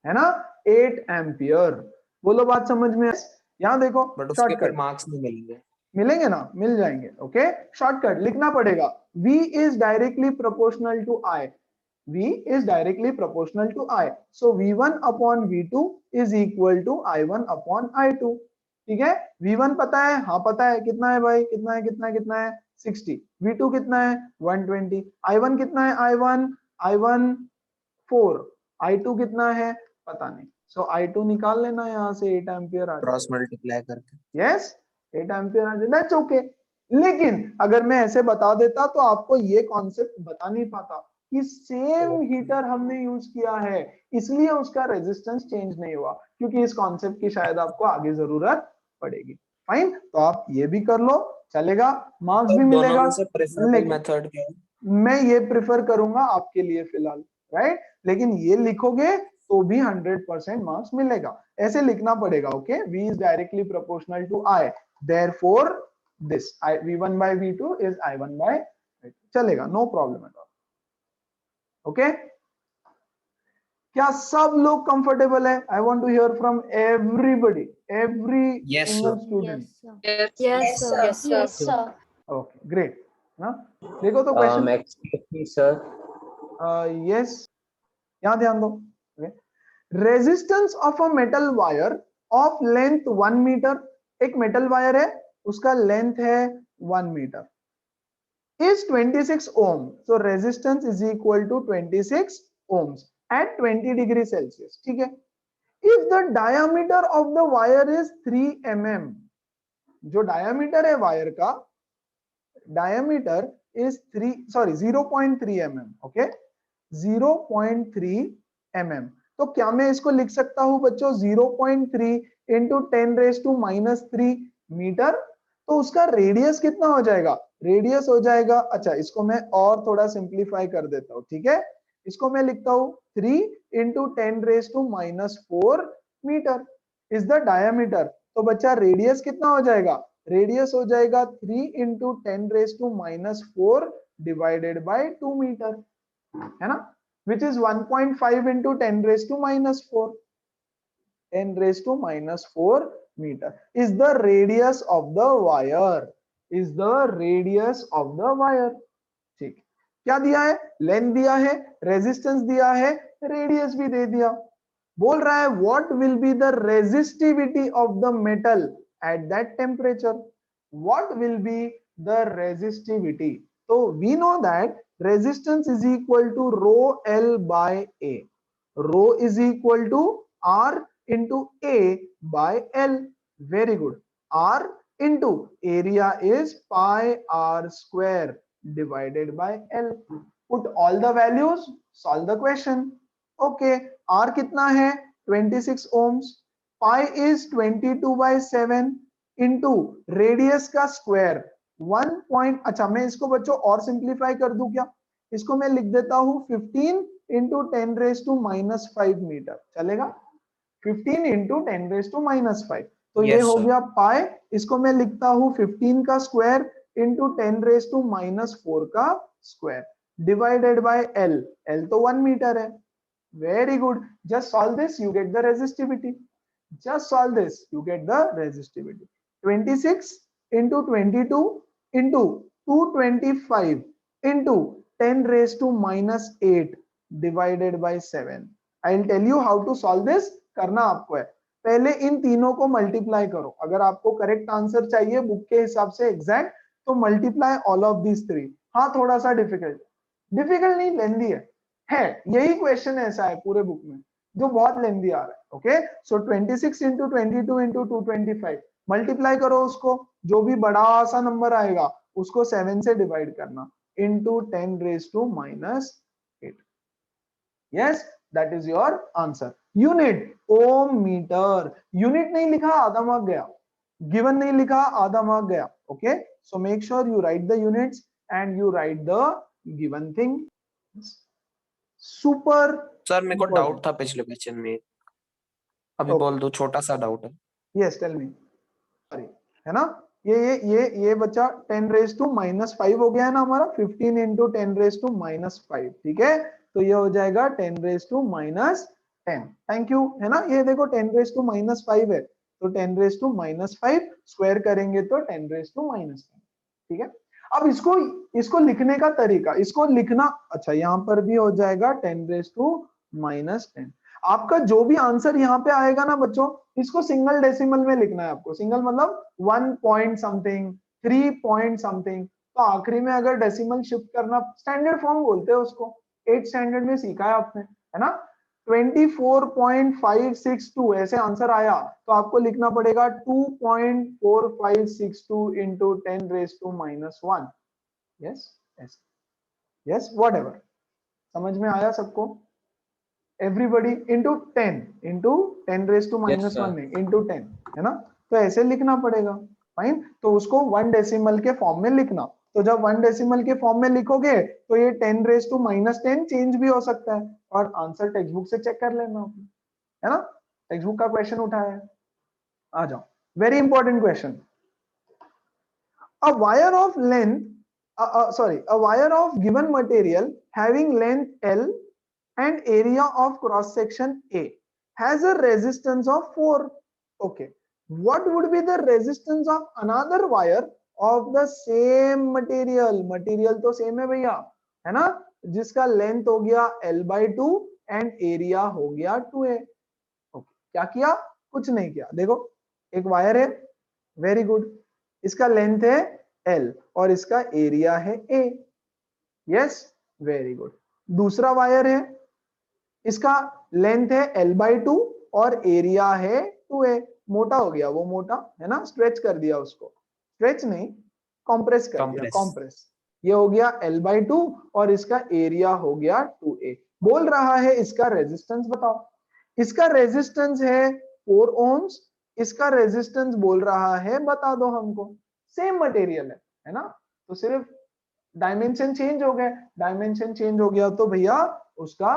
A: है ना, 8 एम्पियर। बोलो बात समझ में। यहां देखो
B: बट उसके फिर
A: शॉर्टकट
B: मार्क्स नहीं मिलेंगे।
A: मिलेंगे ना, मिल जाएंगे। ओके, शॉर्टकट लिखना पड़ेगा, V is directly proportional to I, V is directly proportional to I. So V1 upon V2 is equal to I1 upon I2. ठीक है, V1 पता है, हाँ पता है, कितना है भाई, कितना है, कितना है, कितना है, 60। V2 कितना है, 120। I1 कितना है, I1 4। I2 कितना है, पता नहीं। So I2 निकाल लेना यहाँ से, 8 एम्पियर आ
B: क्रॉस
A: जाएगा।
B: मल्टीप्लाई करके।
A: यस, 8 एम्पियर आ जाएगा, दैट्स ओके। लेकिन अगर मैं ऐसे बता देता तो आपको ये कॉन्सेप्ट बता नहीं पाता कि सेम हीटर हमने यूज किया है इसलिए उसका रेजिस्टेंस चेंज नहीं हुआ, क्योंकि इस कॉन्सेप्ट की शायद आपको आगे जरूरत पड़ेगी। फाइन, तो आप ये भी कर लो, चलेगा, मार्क्स भी
B: दोनों
A: मिलेगा।
B: में से प्रेफरेबल
A: लेकिन
B: मेथड क्या है?
A: मैं ये प्रिफर करूंगा आपके लिए फिलहाल, राइट। लेकिन ये लिखोगे तो भी 100% मार्क्स मिलेगा, ऐसे लिखना पड़ेगा। Okay, V is directly proportional to I, therefore this V1 by V2 is I1 by I2, चलेगा, no problem at all. Okay, क्या सब लोग कंफर्टेबल है? I want to hear from everybody, every
B: Yes,
A: single
B: sir.
A: Student.
D: Yes, sir.
C: Yes, sir.
D: Yes, sir.
A: Okay, great ना। देखो तो question,
E: Excuse me, sir.
A: Yes, यहां ध्यान दो। Resistance of a metal wire of length 1 metre, एक metal wire है उसका length है 1 metre, is 26 ohm. So resistance is equal to 26 ohms at 20 degree Celsius. ठीक है, if the diameter of the wire is 3 mm, जो diameter है wire का, diameter is 0.3 mm, okay, 0.3 mm। तो क्या मैं इसको लिख सकता हूं बच्चों 0.3 इंटू 10⁻³ मीटर। तो उसका रेडियस कितना हो जाएगा, रेडियस हो जाएगा, अच्छा इसको मैं और थोड़ा सिंप्लीफाई कर देता हूं, ठीक है, इसको मैं लिखता हूं 3 into 10⁻⁴ metre is the diameter. तो बच्चा रेडियस कितना हो जाएगा, रेडियस हो जाएगा 3 इंटू 10⁻⁴ डिवाइडेड बाय 2 मीटर, है ना। which is 1.5 into 10 raised to minus 4. 10 raised to minus 4 meter is the radius of the wire. Is the radius of the wire. ठीक, क्या दिया है? लेंथ दिया है, रेजिस्टेंस दिया है, रेडियस भी दे दिया. बोल रहा है what will be the resistivity of the metal at that temperature. What will be the resistivity? So we know that resistance is equal to rho L by A. Rho is equal to R into A by L. Very good. R into area is pi R square divided by L. Put all the values, solve the question. Okay, R कितना है? 26 ohms. Pi is 22 by 7 into radius का square 1 point. अच्छा, मैं इसको बच्चों और simplify कर दूं क्या? इसको मैं लिख देता हूं 15 into 10 raised to minus 5 metre. चलेगा? 15 into 10 raised to minus 5. तो ये हो गया पाई. इसको मैं लिखता हूं 15 का square into 10 raised to minus 4 का square divided by L. L तो 1 मीटर है. Very good. Just solve this, you get the resistivity. Just solve this, you get the resistivity. 26 into 22 into 225 into 10 raised to minus 8 divided by 7. I'll tell you how to solve this. करना आपको है, पहले इन तीनों को multiply करो. अगर आपको correct answer चाहिए बुक के हिसाब से एग्जैक्ट, तो multiply all of these three. हाँ, थोड़ा सा डिफिकल्ट नहीं, लेंदी है. यही क्वेश्चन ऐसा है पूरे बुक में जो बहुत लेंदी आ रहा है. ओके, सो 26 into 22 into 225 मल्टीप्लाई करो उसको, जो भी बड़ा सा नंबर आएगा उसको 7 से डिवाइड करना into 10 raised to minus 8. Yes, that is your answer. Unit ohm meter. Unit नहीं लिखा, आधा मार्क गया. Given नहीं लिखा, आधा मार्क गया. Okay, so make sure you write the units and you write the given thing. Super.
B: Sir मेरे को डाउट था पिछले क्वेश्चन में, अभी बोल दो. छोटा सा डाउट है.
A: Yes, tell me. Sorry, है ना? ये बच्चा 10 raised to minus 5 हो गया है ना हमारा. 15 into 10 raised to minus 5. ठीक है, तो ये हो जाएगा 10 raised to minus 10. Thank you, है ना? ये देखो 10 raised to minus 5 है, तो 10 raised to minus 5 स्क्वायर करेंगे तो 10 raised to minus 10. ठीक है, अब इसको लिखने का तरीका, इसको लिखना. अच्छा, यहाँ पर भी हो जाएगा 10 raised to minus 10. आपका जो भी आंसर यहाँ पे आएगा ना बच्चों, इसको सिंगल डेसिमल में लिखना है आपको. सिंगल मतलब 1 point something, 3 point something. तो आखिरी में अगर डेसिमल शिफ्ट करना, स्टैंडर्ड फॉर्म बोलते हैं उसको, 8th स्टैंडर्ड में सीखा है आपने, है ना? 24.562 ऐसे आंसर आया तो आपको लिखना पड़ेगा 2.4562 into 10 raised to minus 1. yes, whatever. समझ में आया सबको? Everybody into 10 raised to minus 1 नहीं, into 10, है ना? तो ऐसे लिखना पड़ेगा. फाइन, तो उसको 1 डेसिमल के फॉर्म में लिखना. तो जब 1 डेसिमल के फॉर्म में लिखोगे तो ये 10 raised to minus 10 चेंज भी हो सकता है. और आंसर टेक्स्ट बुक से चेक कर लेना, है ना? टेक्स्ट बुक का क्वेश्चन उठाया है, आ जाओ. Very important question. A wire of length, a wire of given material having length L and area of cross section A has a resistance of 4. Okay, what would be the resistance of another wire of the same material? Material तो same है भैया, है ना? जिसका length हो गया L/2 and area हो गया 2A. ओके, क्या किया? कुछ नहीं किया. देखो, एक वायर है, वेरी गुड, इसका लेंथ है L और इसका एरिया है A. Yes, very good. दूसरा वायर है, इसका लेंथ है L/2 और एरिया है 2A. मोटा हो गया, वो मोटा है ना, स्ट्रेच कर दिया उसको. स्ट्रेच नहीं, कॉम्प्रेस कर दिया, कॉम्प्रेस. ये हो गया L/2 और इसका एरिया हो गया 2A. बोल रहा है इसका रेजिस्टेंस बताओ. इसका रेजिस्टेंस है 4 ohms, इसका रेजिस्टेंस बोल रहा है बता दो हमको. सेम मटेरियल है ना, तो सिर्फ डायमेंशन चेंज हो गए. डायमेंशन चेंज हो गया तो भैया उसका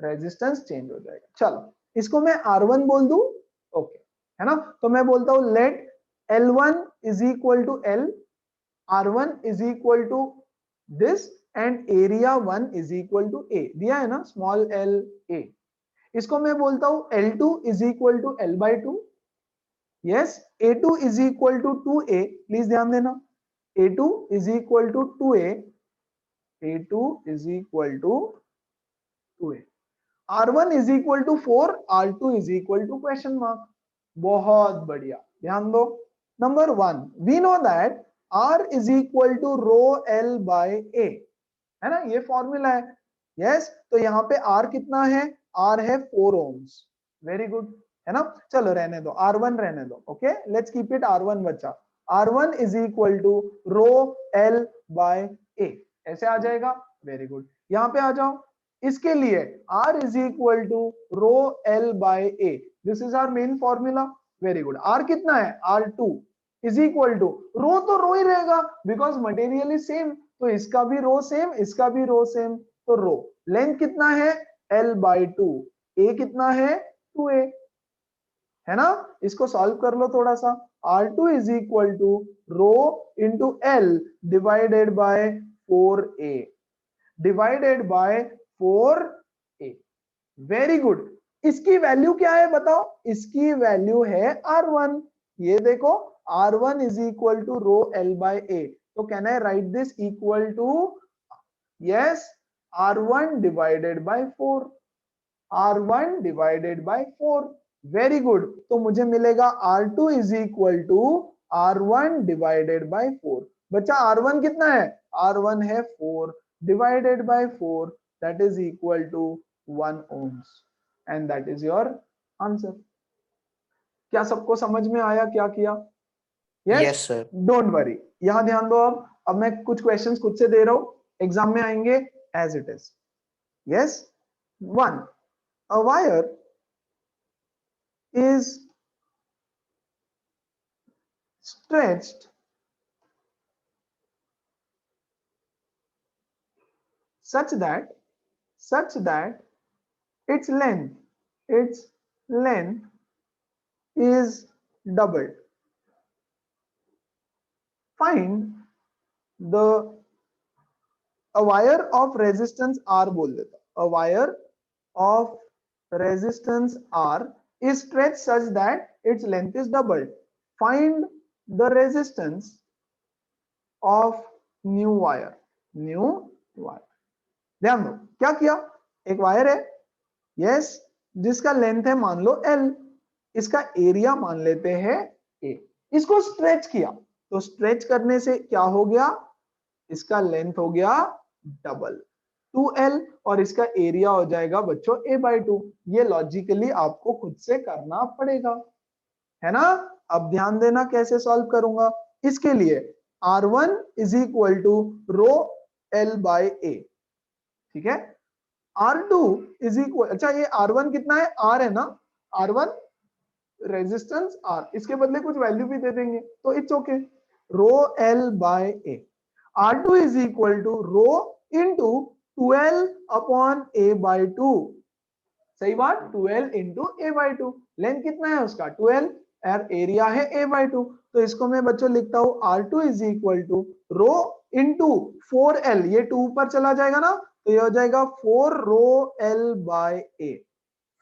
A: रेजिस्टेंस चेंज हो जाएगा. चलो, इसको मैं R1 बोल दूं. ओके, है ना? तो मैं बोलता हूं late L1 is equal to L, R1 is equal to this and area 1 is equal to A, दिया है ना स्मॉल एल ए, इसको मैं बोलता हूं L2 is equal to L by 2, yes A2 is equal to 2A, please ध्यान देना A2 is equal to 2A, A2 is equal to 2A, R1 is equal to 4, R2 is equal to question mark. बहुत बढ़िया, ध्यान दो। Number 1 we know that R is equal to rho L by A, है ना, ये formula है। Yes तो यहाँ पे R कितना है, R है 4 ohms, वेरी गुड, है ना। चलो रहने दो, R1 रहने दो, okay let's keep it R1 बच्चा। R1 is equal to rho L by A, ऐसे आ जाएगा, वेरी गुड। यहाँ पे आ जाओ, इसके लिए R is equal to rho L by A, this is our main formula, very good. R कितना है, R2 इज इक्वल टू, रो तो रो ही रहेगा बिकॉज मटेरियल इज सेम, तो इसका भी रो सेम, इसका भी रो सेम, तो रो लेंथ कितना है L बाई 2, A कितना है 2A, है ना। इसको सॉल्व कर लो थोड़ा सा, R2 is equal to rho into L divided by 4A, divided by 4A, very good. इसकी वैल्यू क्या है बताओ, इसकी वैल्यू है R1, ये देखो R1 is equal to rho L by A, तो can I write this equal to, yes R1 divided by 4, R1 divided by 4, very good. तो मुझे मिलेगा R2 is equal to R1 divided by 4, बच्चा R1 कितना है, R1 है 4 divided by 4, that is equal to 1 ohms, and that is your answer. क्या सबको समझ में आया क्या किया,
B: Yes, sir.
A: डोंट वरी, यहां ध्यान दो। अब मैं कुछ क्वेश्चंस खुद से दे रहा हूं, एग्जाम में आएंगे as it is. Yes 1, a wire is stretched such that its length is doubled. Find the a wire of resistance R बोल देता, a wire of resistance R is stretched such that its length is doubled. Find the resistance of new wire, new wire। ध्यान दो क्या किया, एक wire है, yes जिसका length है मान लो L, इसका एरिया मान लेते हैं A, इसको स्ट्रेच किया, तो स्ट्रेच करने से क्या हो गया, इसका लेंथ हो गया डबल 2L और इसका एरिया हो जाएगा बच्चों A बाई 2। ये लॉजिकली आपको खुद से करना पड़ेगा, है ना। अब ध्यान देना कैसे सॉल्व करूंगा, इसके लिए R1 is equal to rho L by A, ठीक है। R2 इज इक्वल, अच्छा ये R1 कितना है, R है ना, R1 रेजिस्टेंस R, इसके बदले कुछ वैल्यू भी दे देंगे तो it's okay, rho L by A। R2 is equal to rho into 12 upon A by 2, सही बात, 12 इंटू A बाई 2, लेंथ कितना है उसका 12 और एरिया है A बाई 2, तो इसको मैं बच्चों लिखता हूं R2 is equal to rho into 4L, ये 2 ऊपर चला जाएगा ना, तो ये हो जाएगा 4 rho L by A,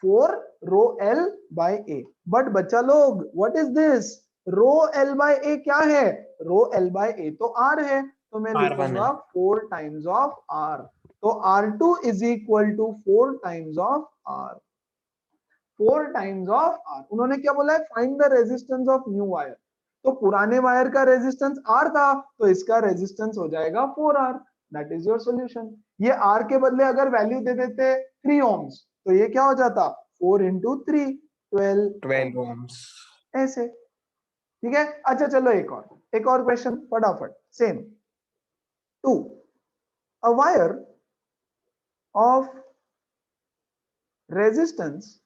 A: 4 rho L by A। But बच्चा लोग what is this, rho L by A क्या है, रो L बाय A तो R है, तो मैं
B: R1
A: लिखूंगा
B: है।
A: 4 टाइम्स ऑफ R, तो R2 is equal to 4 times of R, 4 times of R। उन्होंने क्या बोला है, find the resistance of new wire, तो पुराने वायर का रेजिस्टेंस R था, तो इसका रेजिस्टेंस हो जाएगा 4R, that is your solution. ये R के बदले अगर वैल्यू दे देते 3 ohms, तो ये क्या हो जाता 4 इंटू 3 12
B: ohms.
A: ऐसे, ठीक है। अच्छा चलो एक और क्वेश्चन फटाफट, same 2, a wire of resistance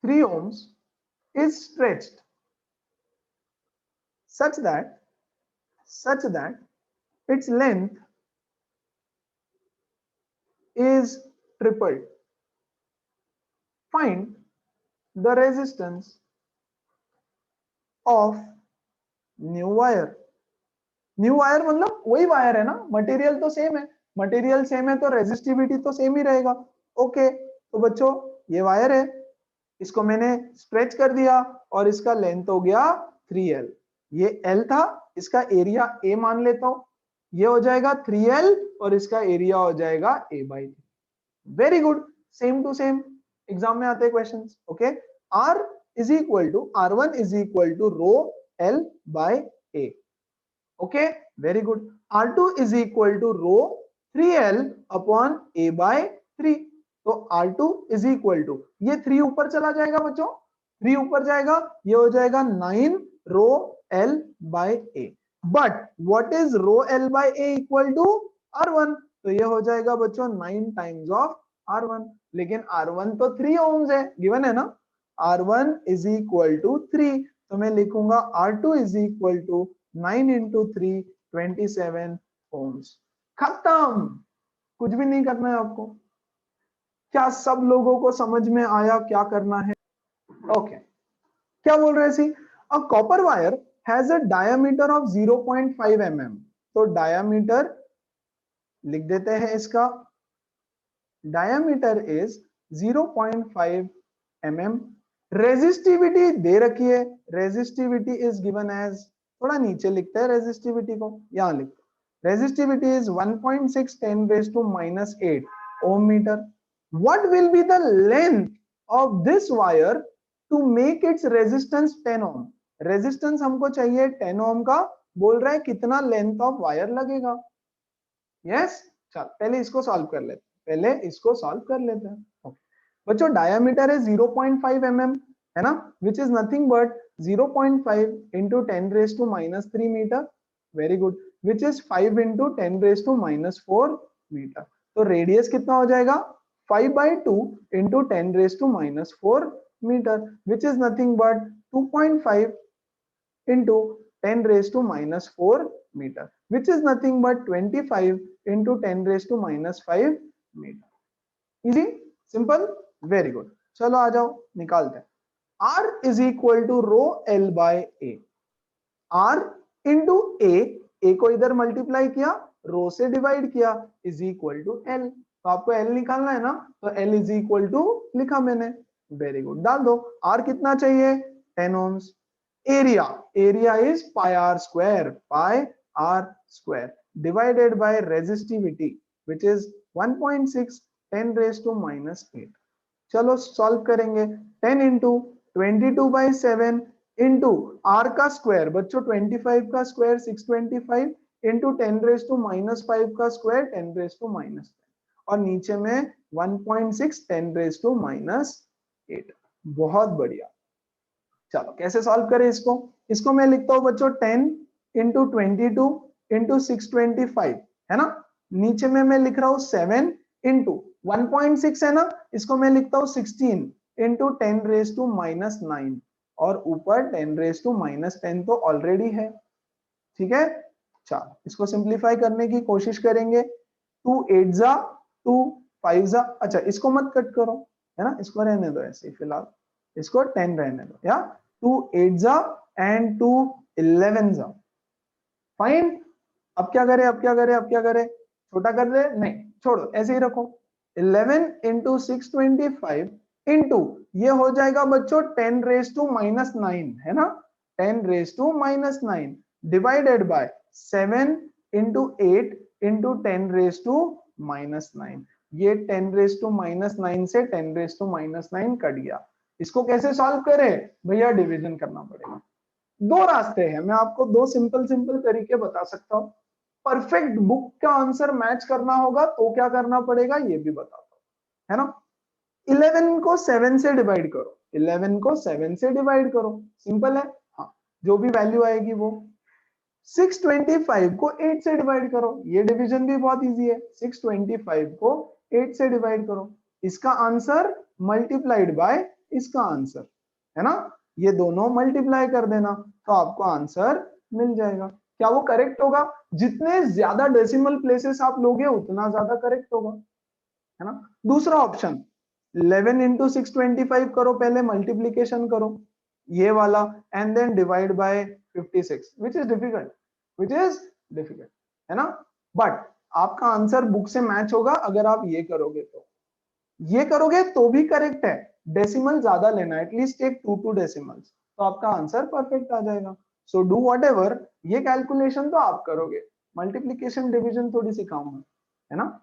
A: 3 ohms is stretched such that its length is tripled. Find the resistance of new wire. New wire मतलब वही वायर है ना, मटेरियल तो सेम है, मटेरियल सेम है तो रेजिस्टिविटी तो सेम ही रहेगा। ओके, तो बच्चों ये वायर है, इसको मैंने स्ट्रेच कर दिया और इसका लेंथ हो गया 3L। ये L था, इसका एरिया A मान लेता हूं, ये हो जाएगा 3L और इसका एरिया हो जाएगा A/3। Very good, same to same exam में आते हैं questions. Okay, R is equal to R1 is equal to rho L by A। Okay, very good. R2 is equal to rho 3L upon A/3। तो R2 is equal to, ये 3 ऊपर चला जाएगा बच्चों, 3 ऊपर जाएगा, ये हो जाएगा 9 rho L by A। But what is rho L by A equal to R1, तो ये हो जाएगा बच्चों 9 टाइम्स ऑफ R1। लेकिन R1 तो 3 ओम्स है, गिवन है ना, R1 इज इक्वल टू 3, तो मैं लिखूंगा R2 is equal to 9 into 3 27 ohms. खत्म, कुछ भी नहीं करना है आपको। क्या सब लोगों को समझ में आया क्या करना है? ओके, क्या बोल रहे C, a copper wire has a diameter of 0.5 mm। तो डायमीटर लिख देते हैं, इसका डायमीटर इज 0.5 mm। रेजिस्टिविटी दे रखी है, रेजिस्टिविटी इज गिवन एज, थोड़ा नीचे लिखते हैं रेजिस्टिविटी को, यहां लिखते हैं resistivity is 1.6 10 raised to -8 ohm meter। what will be the length of this wire to make its resistance 10 ohm। Resistance हमको चाहिए 10 ohm का, बोल रहा है कितना लेंथ ऑफ वायर लगेगा। यस, चल पहले इसको सॉल्व कर लेते हैं, पहले इसको सॉल्व कर लेते हैं। okay. बच्चों डायमीटर है 0.5 mm है ना, which is nothing but 0.5 into 10 raised to -3 metre. Very good, which is 5 into 10 raised to -4 metre. तो रेडियस कितना हो जाएगा 5/2 into 10 raised to -4 metre, which is nothing but 2.5 into 10 raised to -4 meter, which is nothing but 25 into 10 raised to -5 meter। Easy, simple, very good. चलो आ जाओ निकालते हैं। R is equal to row L by A। R into A को इधर multiply किया, रो से divide किया, is equal to L। तो आपको L निकालना है ना, तो L इज इक्वल टू लिखा मैंने, वेरी गुड, डाल दो। R कितना चाहिए 10 ohms। area, area is pi r square divided by resistivity which is 1.6 10 raised to -8। चलो सॉल्व करेंगे, 10 इंटू 22/7 इंटू r का स्क्वायर, बच्चों 25 का स्क्वायर 625 इंटू 10 raised to -5 का स्क्वायर 10 raised to -10 और नीचे में 1.6 10 raised to -8। बहुत बढ़िया। चलो कैसे सॉल्व करें इसको, इसको मैं लिखता हूं बच्चों 10 इंटू 22 इंटू 625 है ना, नीचे में मैं लिख रहा हूं 7 इंटू 1.6 है ना, इसको मैं लिखता हूं 16 इंटू 10 raised to -9 और ऊपर 10 raised to -10 तो ऑलरेडी है। ठीक है, चलो इसको सिंप्लीफाई करने की कोशिश करेंगे। 2 8 जा 2 5 जा, अच्छा इसको मत कट करो है ना, इसको रहने दो ऐसे ही फिलहाल, इसको 10 रहने दो, या 2 8 जा एंड 2 11 जा। फाइन, अब क्या करें, अब क्या करें, अब क्या करें, छोटा कर दे, नहीं छोड़ो ऐसे ही रखो। 11 इंटू 625 इंटू ये हो जाएगा बच्चों 10 raised to -9 है ना, 10 raised to -9 divided by 7 into 8 into 10 raised to -9। ये 10 raised to -9 से 10 raised to -9 कट गया। इसको कैसे सॉल्व करें भैया, डिवीजन करना पड़ेगा। दो रास्ते हैं, मैं आपको दो सिंपल तरीके बता सकता हूं। परफेक्ट बुक का आंसर मैच करना होगा तो क्या करना पड़ेगा ये भी बताता हूं, है ना। 11 को 7 से डिवाइड करो, 11 को 7 से डिवाइड करो, सिंपल है, हाँ जो भी वैल्यू आएगी वो। 625 को 8 से डिवाइड करो, ये डिवीजन भी बहुत इजी है, 625 को 8 से डिवाइड करो, इसका आंसर मल्टीप्लाइड बाय इसका आंसर, है ना, ये दोनों मल्टीप्लाई कर देना तो आपको आंसर मिल जाएगा। क्या वो करेक्ट होगा? जितने ज्यादा डेसिमल प्लेसेस आप लोगे उतना ज्यादा करेक्ट होगा, है ना। दूसरा ऑप्शन 11 इंटू 625 करो, पहले मल्टीप्लीकेशन करो ये वाला and then divide by 56 which is difficult, which is difficult है ना, बट आपका आंसर बुक से मैच होगा अगर आप ये करोगे तो, ये करोगे तो भी करेक्ट है, डेसिमल ज्यादा लेना, एटलीस्ट टेक 2 डेसिमल्स, तो आपका आंसर परफेक्ट आ जाएगा। सो डू व्हाटएवर, ये कैलकुलेशन तो आप करोगे, मल्टीप्लिकेशन डिवीजन थोड़ी सिखाऊंगा, है ना।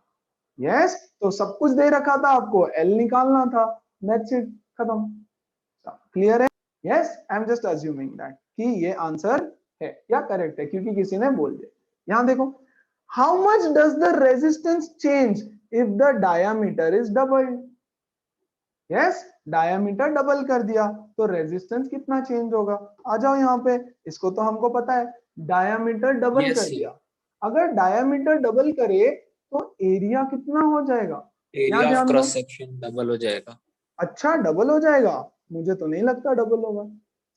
A: यस तो सब कुछ दे रखा था आपको, एल निकालना था, दैट्स इट, खत्म, क्लियर है। Yes I am just assuming that कि ये आंसर है या करेक्ट है क्योंकि किसी ने बोल दिया। यहां देखो, how much does the resistance change if the diameter is doubled. Yes diameter double कर दिया तो रेजिस्टेंस कितना चेंज होगा, आ जाओ यहाँ पे, इसको तो हमको पता है, डायामीटर डबल
B: Yes,
A: कर
B: sir.
A: दिया, अगर डायामीटर डबल करे तो एरिया कितना हो जाएगा,
B: एरिया
A: यहाँ
B: ऑफ
A: ध्यान दो।
B: क्रॉस सेक्शन डबल हो जाएगा।
A: अच्छा डबल हो जाएगा, मुझे तो नहीं लगता डबल होगा,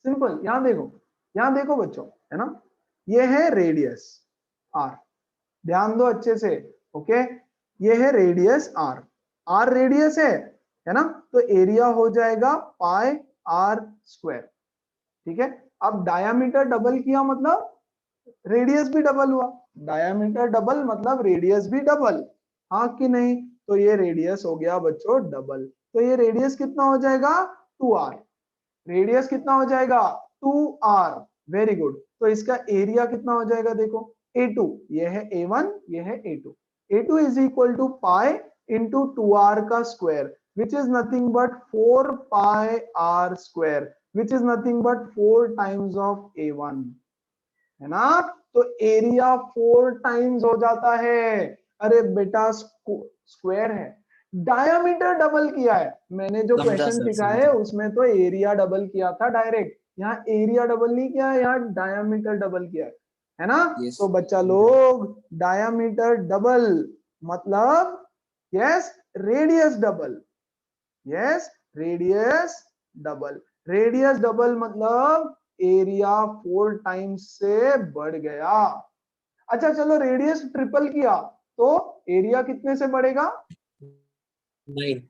A: सिंपल, यहाँ देखो बच्चों, है ना, ये है रेडियस आर, ध्यान दो अच्छे से, ओके, ये है रेडियस आर, आर रेडियस है ना, तो एरिया हो जाएगा पाई आर स्क्वायर, ठीक है। अब डायामीटर डबल किया मतलब रेडियस भी डबल हुआ, डायामीटर डबल मतलब रेडियस भी डबल, हाँ कि नहीं, तो ये रेडियस हो गया बच्चों डबल, तो ये रेडियस कितना हो जाएगा 2r, रेडियस कितना हो जाएगा 2r, वेरी गुड, तो इसका एरिया कितना हो जाएगा देखो a2, ये है a1, ये है a2, a2 is equal to pi into 2r का square which is nothing but 4 pi r square which is nothing but 4 times of a1, है ना, तो एरिया 4 टाइम्स हो जाता है, अरे बेटा स्क्वायर है, डायामीटर डबल किया है, मैंने जो
B: समझा
A: क्वेश्चन
B: सर,
A: लिखा है
B: समझा।
A: उसमें तो एरिया डबल किया था डायरेक्ट, यहाँ एरिया डबल नहीं किया है, यहाँ डायामीटर डबल किया है ना,
B: Yes,
A: तो बच्चा
B: समझा।
A: लोग डायामीटर डबल मतलब yes radius double, yes radius double, radius double मतलब एरिया 4 टाइम्स से बढ़ गया। अच्छा चलो रेडियस ट्रिपल किया तो एरिया कितने से बढ़ेगा,
B: 9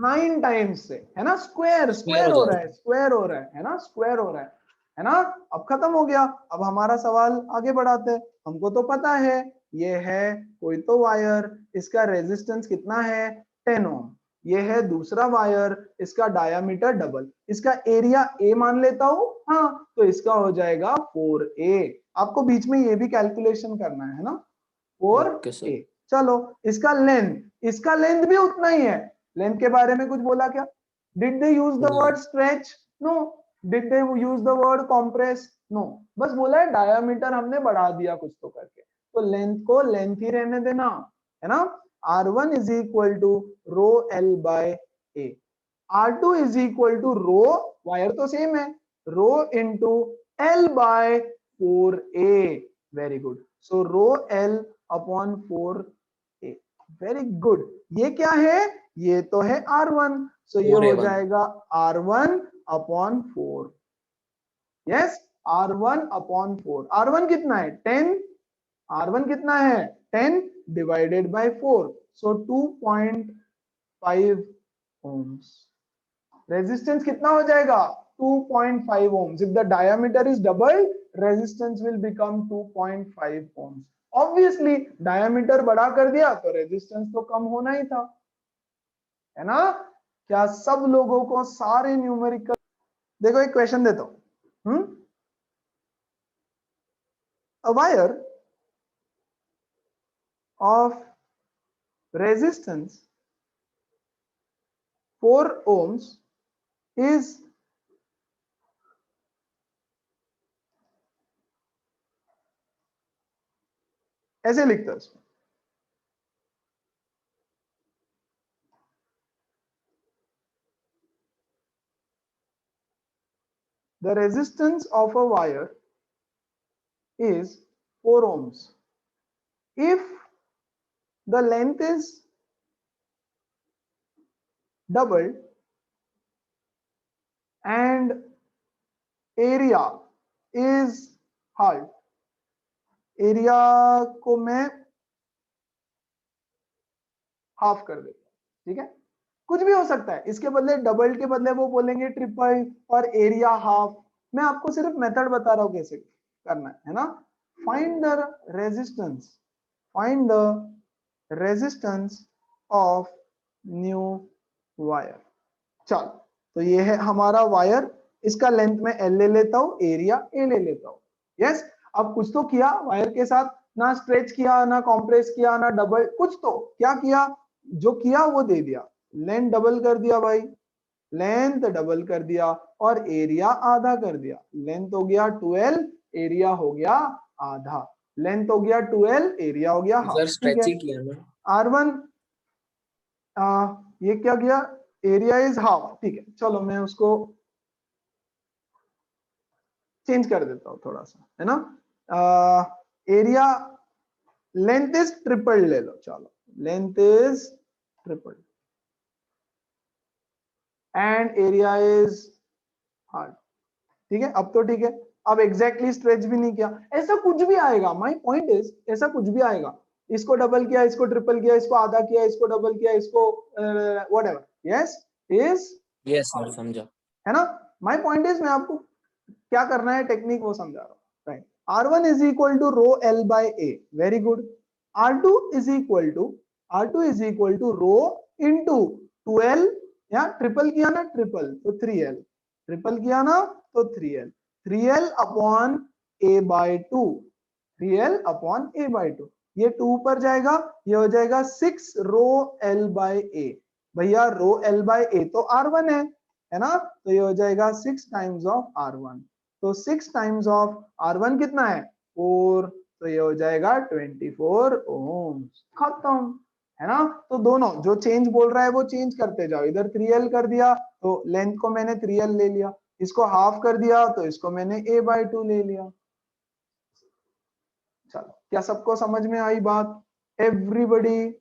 A: 9 टाइम्स से, है ना, स्क्वायर
B: स्क्वायर
A: स्क्वायर
B: हो
A: हो रहा
B: जाता
A: है, स्क्वायर हो रहा है ना, स्क्वायर हो रहा है ना। अब खत्म हो गया, अब हमारा सवाल आगे बढ़ाते हैं, हमको तो पता है ये है कोई तो वायर, इसका रेजिस्टेंस कितना है 10 ओम, ये है दूसरा वायर, इसका डायामीटर डबल, इसका एरिया ए मान लेता हूं, हाँ तो इसका हो जाएगा 4a, आपको बीच में ये भी कैलकुलेशन करना है ना, 4a,
B: ओके सर।
A: चलो इसका लेंथ भी उतना ही है, लेंथ के बारे में कुछ बोला क्या, did they use the word stretch, no, did they use the word compress, no, बस बोला है डायामीटर हमने बढ़ा दिया कुछ तो करके, तो लेंथ को लेंथ ही रहने देना, है ना, r1 is equal to rho L by A, r2 is equal to rho, wire तो सेम है, rho into L by 4a, very good, so rho L upon 4a, very good, ये क्या है, ये तो है r1, सो ये हो
B: 4a1
A: जाएगा r1 upon 4, yes r1 upon 4, r1 कितना है 10, r1 कितना है 10 divided by 4, so 2.5 ohms, resistance कितना हो जाएगा 2.5 ohms, if the diameter is doubled resistance will become 2.5 ohms, obviously diameter बड़ा कर दिया तो रेजिस्टेंस तो कम होना ही था, है ना, क्या सब लोगों को सारे न्यूमेरिकल, देखो एक क्वेश्चन देता हूं, a wire of resistance 4 ohms is ऐसे लिखता है, the resistance of a wire is 4 ohms if the length is doubled and area is half, area को मैं हाफ कर देता हूं, ठीक है, कुछ भी हो सकता है, इसके बदले डबल के बदले वो बोलेंगे ट्रिपल और एरिया हाफ, मैं आपको सिर्फ मेथड बता रहा हूं कैसे करना है ना, find the resistance of new wire। चल, तो ये है हमारा वायर, इसका लेंथ में L ले लेता हूं, एरिया A ले लेता हूं। यस, अब कुछ तो किया वायर के साथ, ना स्ट्रेच किया, ना कॉम्प्रेस किया, ना डबल, कुछ तो क्या किया, जो किया वो दे दिया। लेंथ डबल कर दिया भाई, लेंथ डबल कर दिया और एरिया आधा कर दिया। लेंथ हो गया 12, एरिया हो गया आधा। लेंथ हो गया 12, एरिया हो गया हाफ।
B: सर
A: ठीक
B: स्ट्रेच
A: है,
B: ही किया ना।
A: R1 ये क्या गया, एरिया इज हाफ। ठीक है, चलो मैं उसको चेंज कर देता हूं थोड़ा सा, है ना। एरिया, लेंथ इज ट्रिपल ले लो, चलो length is triple and area is half. ठीक है, अब तो ठीक है। अब एग्जैक्टली स्ट्रेच भी नहीं किया, ऐसा कुछ भी आएगा। माय पॉइंट इज ऐसा कुछ भी आएगा, इसको डबल किया, इसको ट्रिपल किया, इसको आधा किया, इसको डबल किया, इसको whatever, yes is,
B: yes sir समझा।
A: है ना। माय पॉइंट इज मैं आपको क्या करना है टेक्निक वो समझा रहा हूँ, right. R1 is equal to rho L by A, very good. R2 is equal to rho into 2L, या ट्रिपल किया ना, ट्रिपल तो 3L, ट्रिपल किया ना तो 3L, 3L upon A by 2, 3L upon A by 2। ये 2 पर जाएगा, ये हो जाएगा 6 रो L बाय A। भैया रो L बाय A तो R1 है ना, तो ये हो जाएगा 6 टाइम्स ऑफ R1। तो 6 टाइम्स ऑफ R1 कितना है 4, तो ये हो जाएगा 24 ओम्स। खत्म, है ना। तो दोनों जो चेंज बोल रहा है वो चेंज करते जाओ। इधर 3L कर दिया तो लेंथ को मैंने 3L ले लिया, इसको हाफ कर दिया तो इसको मैंने A बाय 2 ले लिया। चलो, क्या सबको समझ में आई बात, एवरीबॉडी?